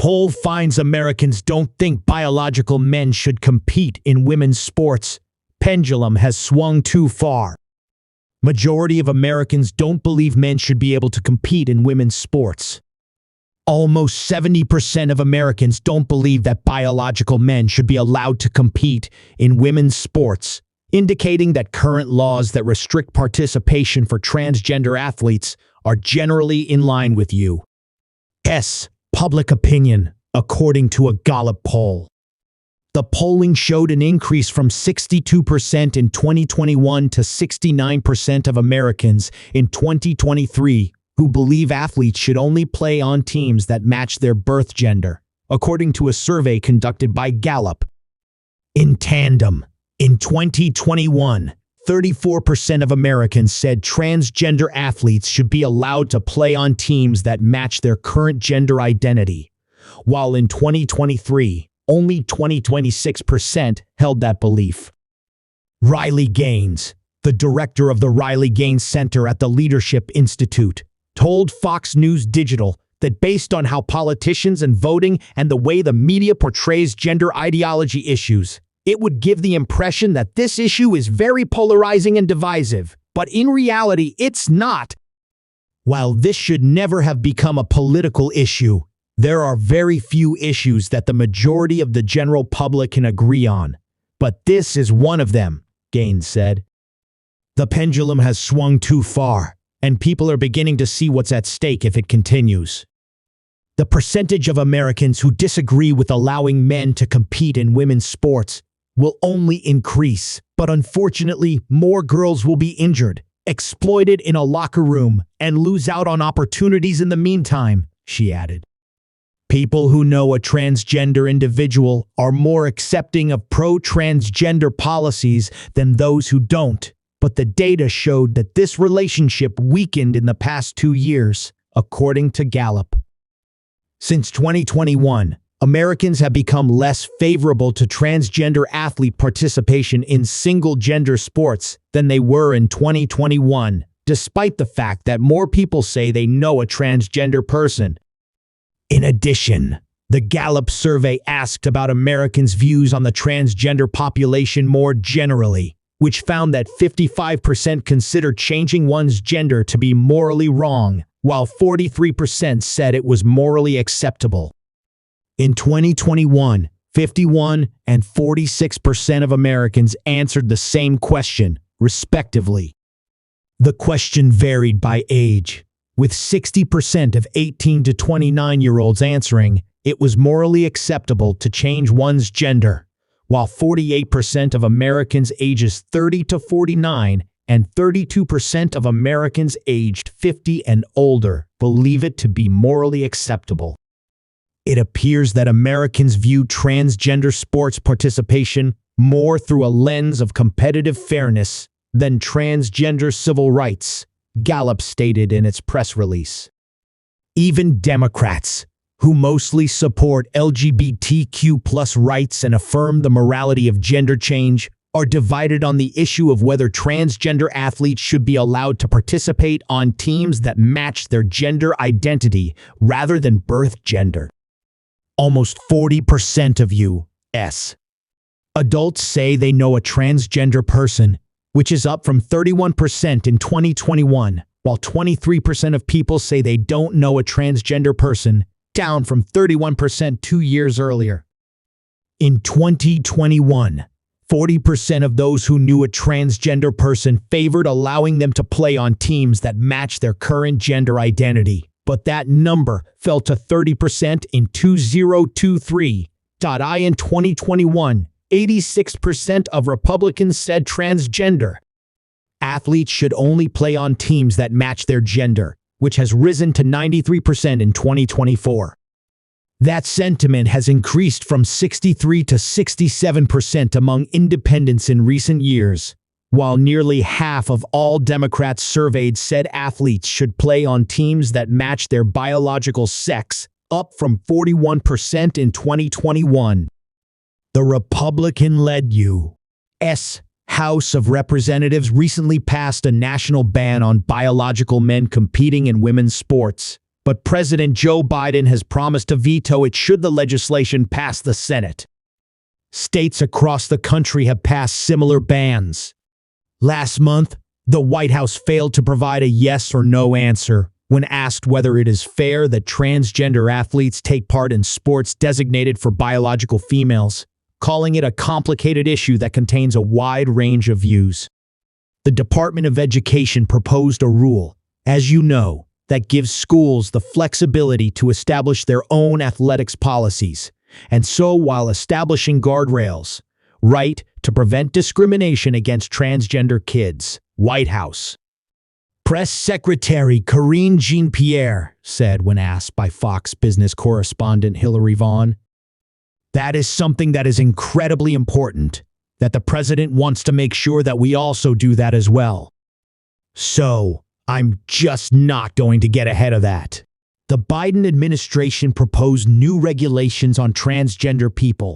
Poll finds Americans don't think biological men should compete in women's sports. Pendulum has swung too far. Majority of Americans don't believe men should be able to compete in women's sports. Almost 70% of Americans don't believe that biological men should be allowed to compete in women's sports, indicating that current laws that restrict participation for transgender athletes are generally in line with U.S. public opinion, according to a Gallup poll. The polling showed an increase from 62% in 2021 to 69% of Americans in 2023 who believe athletes should only play on teams that match their birth gender, according to a survey conducted by Gallup. In tandem, in 2021, 34% of Americans said transgender athletes should be allowed to play on teams that match their current gender identity, while in 2023, only 26% held that belief. Riley Gaines, the director of the Riley Gaines Center at the Leadership Institute, told Fox News Digital that based on how politicians and voting and the way the media portrays gender ideology issues, it would give the impression that this issue is very polarizing and divisive, but in reality, it's not. While this should never have become a political issue, there are very few issues that the majority of the general public can agree on, but this is one of them, Gaines said. The pendulum has swung too far, and people are beginning to see what's at stake if it continues. The percentage of Americans who disagree with allowing men to compete in women's sports will only increase, but unfortunately, more girls will be injured, exploited in a locker room, and lose out on opportunities in the meantime, she added. People who know a transgender individual are more accepting of pro-transgender policies than those who don't, but the data showed that this relationship weakened in the past 2 years, according to Gallup. Since 2021, Americans have become less favorable to transgender athlete participation in single-gender sports than they were in 2021, despite the fact that more people say they know a transgender person. In addition, the Gallup survey asked about Americans' views on the transgender population more generally, which found that 55% consider changing one's gender to be morally wrong, while 43% said it was morally acceptable. In 2021, 51% and 46% of Americans answered the same question, respectively. The question varied by age, with 60% of 18 to 29-year-olds answering it was morally acceptable to change one's gender, while 48% of Americans ages 30 to 49 and 32% of Americans aged 50 and older believe it to be morally acceptable. It appears that Americans view transgender sports participation more through a lens of competitive fairness than transgender civil rights, Gallup stated in its press release. Even Democrats, who mostly support LGBTQ+ rights and affirm the morality of gender change, are divided on the issue of whether transgender athletes should be allowed to participate on teams that match their gender identity rather than birth gender. Almost 40% of U.S. adults say they know a transgender person, which is up from 31% in 2021, while 23% of people say they don't know a transgender person, down from 31% 2 years earlier. In 2021, 40% of those who knew a transgender person favored allowing them to play on teams that match their current gender identity, but that number fell to 30% in 2023. In 2021, 86% of Republicans said transgender athletes should only play on teams that match their gender, which has risen to 93% in 2024. That sentiment has increased from 63 to 67% among independents in recent years, while nearly half of all Democrats surveyed said athletes should play on teams that match their biological sex, up from 41% in 2021. The Republican-led U.S. House of Representatives recently passed a national ban on biological men competing in women's sports, but President Joe Biden has promised to veto it should the legislation pass the Senate. States across the country have passed similar bans. Last month, the White House failed to provide a yes or no answer when asked whether it is fair that transgender athletes take part in sports designated for biological females, calling it a complicated issue that contains a wide range of views. The Department of Education proposed a rule, as you know, that gives schools the flexibility to establish their own athletics policies, and so while establishing guardrails, right to prevent discrimination against transgender kids. White House Press Secretary Karine Jean-Pierre said when asked by Fox Business correspondent Hillary Vaughn, "That is something that is incredibly important, that the president wants to make sure that we also do that as well. So, I'm just not going to get ahead of that." The Biden administration proposed new regulations on transgender people,